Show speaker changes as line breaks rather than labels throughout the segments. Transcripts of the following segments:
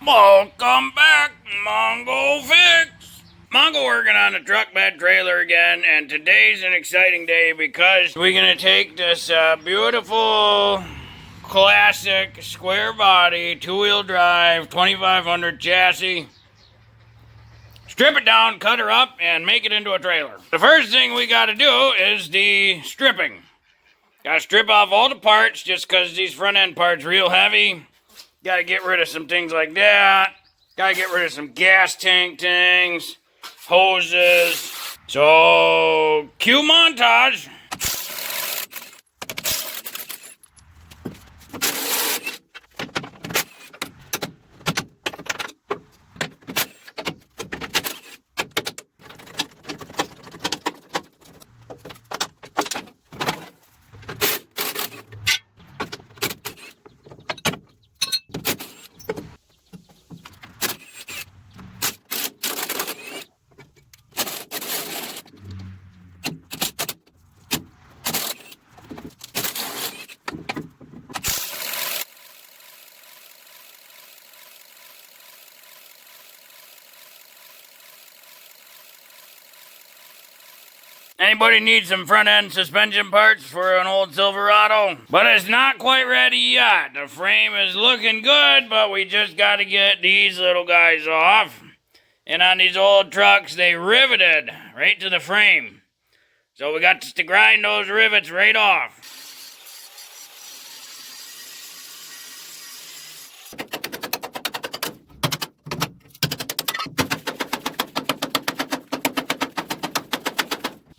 Welcome back, Mongo Fix. Mongo working on the truck bed trailer again, and today's an exciting day because we're gonna take this beautiful, classic, square body, two-wheel drive, 2500 chassis, strip it down, cut her up, and make it into a trailer. The first thing we gotta do is the stripping. Gotta strip off all the parts just because these front end parts real heavy. Gotta get rid of some things like that. Gotta get rid of some gas tank things, hoses. So, cue montage. Anybody need some front end suspension parts for an old Silverado? But it's not quite ready yet. The frame is looking good, but we just got to get these little guys off. And on these old trucks, they riveted right to the frame. So we got to grind those rivets right off.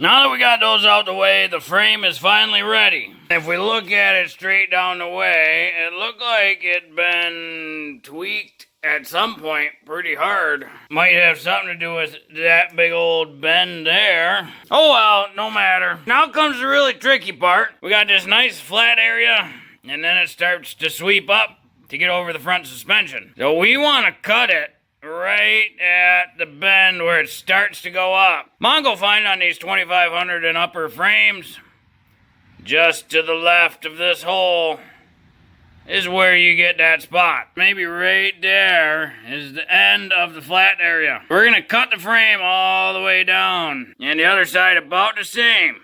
Now that we got those out the way, the frame is finally ready. If we look at it straight down the way, it looked like it'd been tweaked at some point pretty hard. Might have something to do with that big old bend there. Oh well, no matter. Now comes the really tricky part. We got this nice flat area, and then it starts to sweep up to get over the front suspension. So we want to cut it right at the bend where it starts to go up. Mongo find on these 2500 and upper frames, just to the left of this hole is where you get that spot. Maybe right there is the end of the flat area. We're gonna cut the frame all the way down, and the other side about the same.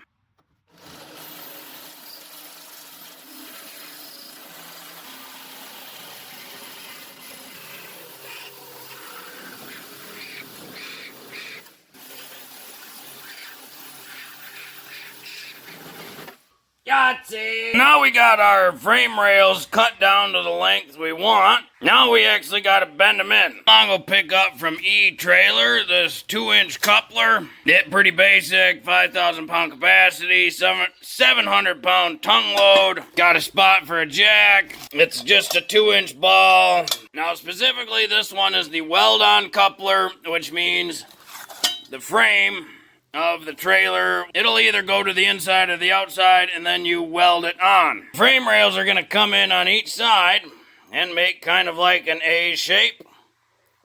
Yahtzee! Now we got our frame rails cut down to the length we want. Now we actually got to bend them in. I'm going to pick up from E-Trailer this 2-inch coupler. It pretty basic, 5,000 pound capacity, 700 pound tongue load. Got a spot for a jack. It's just a 2-inch ball. Now specifically this one is the weld-on coupler, which means the frame of the trailer, it'll either go to the inside or the outside, and then you weld it on. Frame rails are going to come in on each side and make kind of like an A shape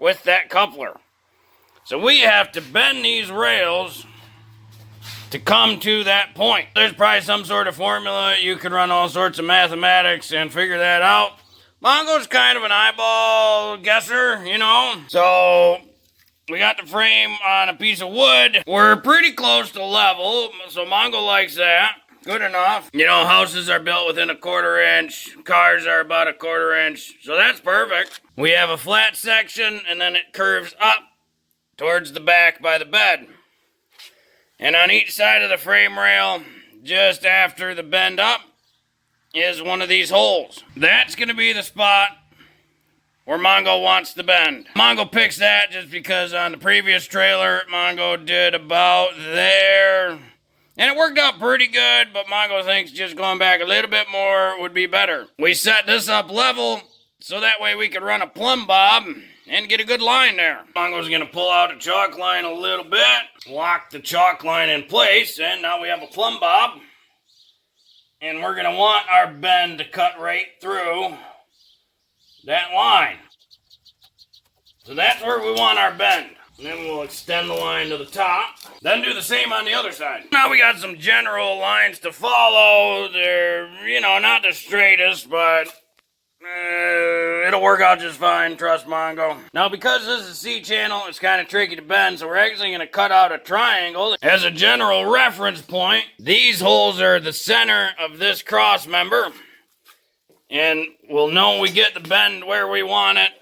with that coupler. So we have to bend these rails to come to that point. There's probably some sort of formula. You could run all sorts of mathematics and figure that out. Mongo's kind of an eyeball guesser, you know. So we got the frame on a piece of wood. We're pretty close to level, so Mongo likes that. Good enough. You know, houses are built within a 1/4 inch. Cars are about a 1/4 inch. So that's perfect. We have a flat section, and then it curves up towards the back by the bed. And on each side of the frame rail, just after the bend up, is one of these holes. That's going to be the spot where Mongo wants the bend. Mongo picks that just because on the previous trailer, Mongo did about there. And it worked out pretty good, but Mongo thinks just going back a little bit more would be better. We set this up level, so that way we could run a plumb bob and get a good line there. Mongo's gonna pull out the chalk line a little bit, lock the chalk line in place, and now we have a plumb bob. And we're gonna want our bend to cut right through that line. So that's where we want our bend. And then we'll extend the line to the top. Then do the same on the other side. Now we got some general lines to follow. They're, you know, not the straightest, but It'll work out just fine, trust Mongo. Now, because this is a C channel, it's kind of tricky to bend, so we're actually going to cut out a triangle. As a general reference point, these holes are the center of this cross member, and we'll know we get the bend where we want it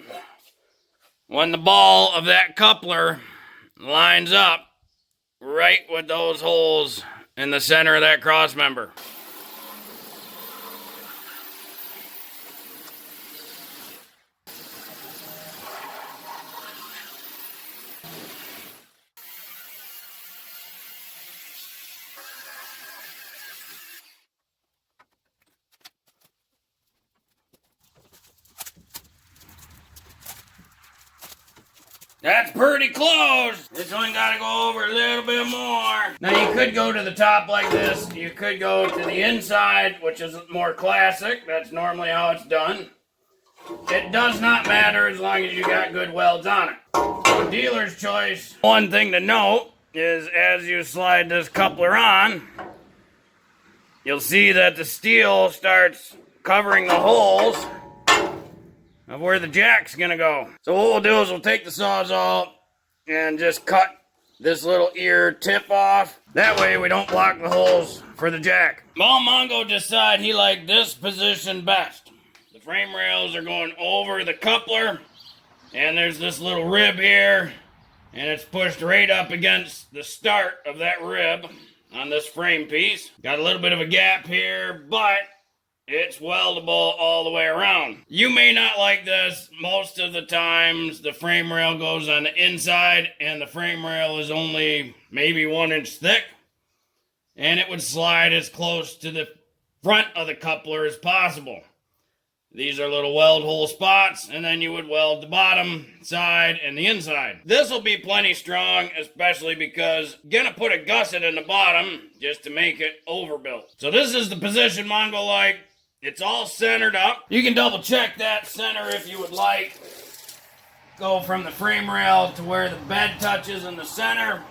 when the ball of that coupler lines up right with those holes in the center of that cross member. That's pretty close. This one gotta go over a little bit more. Now you could go to the top like this. You could go to the inside, which is more classic. That's normally how it's done. It does not matter as long as you got good welds on it. So dealer's choice. One thing to note is as you slide this coupler on, you'll see that the steel starts covering the holes of where the jack's gonna go. So what we'll do is we'll take the Sawzall and just cut this little ear tip off. That way we don't block the holes for the jack. Well, Mongo decided he liked this position best. The frame rails are going over the coupler, and there's this little rib here, and it's pushed right up against the start of that rib on this frame piece. Got a little bit of a gap here, but it's weldable all the way around. You may not like this. Most of the times the frame rail goes on the inside and the frame rail is only maybe 1 inch thick, and it would slide as close to the front of the coupler as possible. These are little weld hole spots, and then you would weld the bottom, side, and the inside. This will be plenty strong, especially because I'm gonna put a gusset in the bottom just to make it overbuilt. So this is the position Mongo liked. It's all centered up. You can double check that center if you would like. Go from the frame rail to where the bed touches in the center.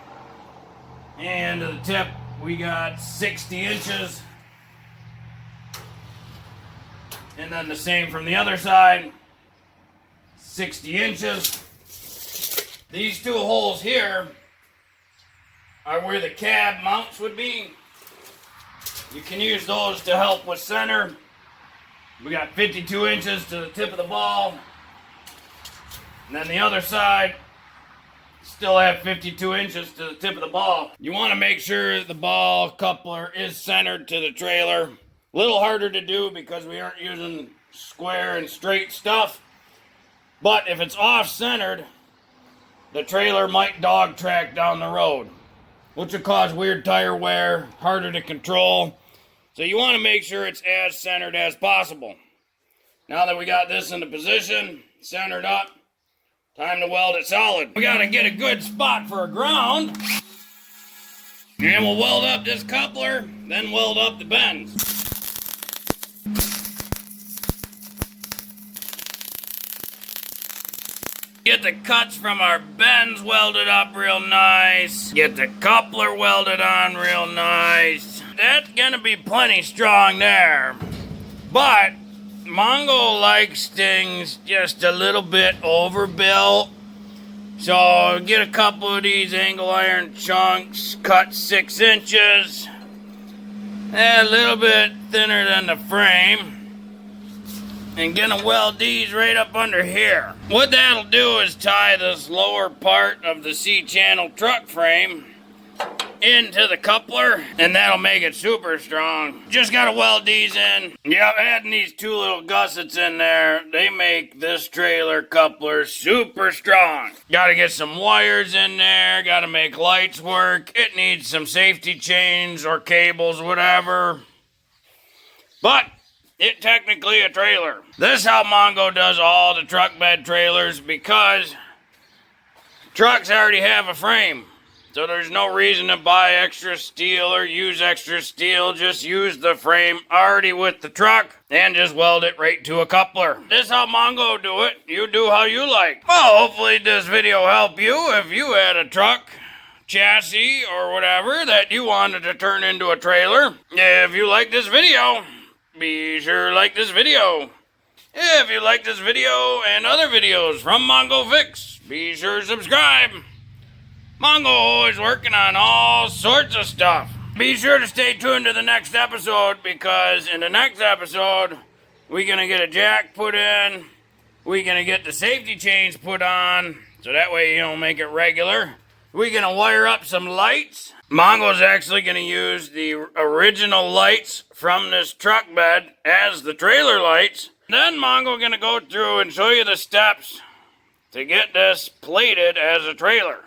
And to the tip, we got 60 inches. And then the same from the other side, 60 inches. These two holes here are where the cab mounts would be. You can use those to help with center. We got 52 inches to the tip of the ball. And then the other side, still have 52 inches to the tip of the ball. You want to make sure the ball coupler is centered to the trailer. A little harder to do because we aren't using square and straight stuff. But if it's off-centered, the trailer might dog track down the road, which will cause weird tire wear, harder to control. So you want to make sure it's as centered as possible. Now that we got this in the position, centered up, time to weld it solid. We got to get a good spot for a ground. And we'll weld up this coupler, then weld up the bends. Get the cuts from our bends welded up real nice. Get the coupler welded on real nice. That's gonna be plenty strong there. But Mongo likes things just a little bit overbuilt. So get a couple of these angle iron chunks, cut 6 inches. A little bit thinner than the frame. And gonna weld these right up under here. What that'll do is tie this lower part of the C-channel truck frame into the coupler, and that'll make it super strong. Just gotta weld these in. Yep, adding these two little gussets in there, they make this trailer coupler super strong. Gotta get some wires in there, gotta make lights work. It needs some safety chains or cables, whatever. But it's technically a trailer. This is how Mongo does all the truck bed trailers, because trucks already have a frame. So there's no reason to buy extra steel or use extra steel. Just use the frame already with the truck and just weld it right to a coupler. This is how Mongo do it. You do how you like. Well, hopefully this video helped you if you had a truck, chassis, or whatever that you wanted to turn into a trailer. If you like this video, be sure to like this video. If you like this video and other videos from Mongo Fix, be sure to subscribe. Mongo always working on all sorts of stuff. Be sure to stay tuned to the next episode, because in the next episode, we're going to get a jack put in. We're going to get the safety chains put on, so that way you don't make it regular. We're going to wire up some lights. Mongo's actually going to use the original lights from this truck bed as the trailer lights. Then Mongo's going to go through and show you the steps to get this plated as a trailer.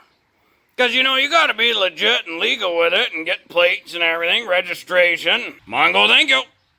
Because, you know, you got to be legit and legal with it and get plates and everything, registration. Mongo, thank you.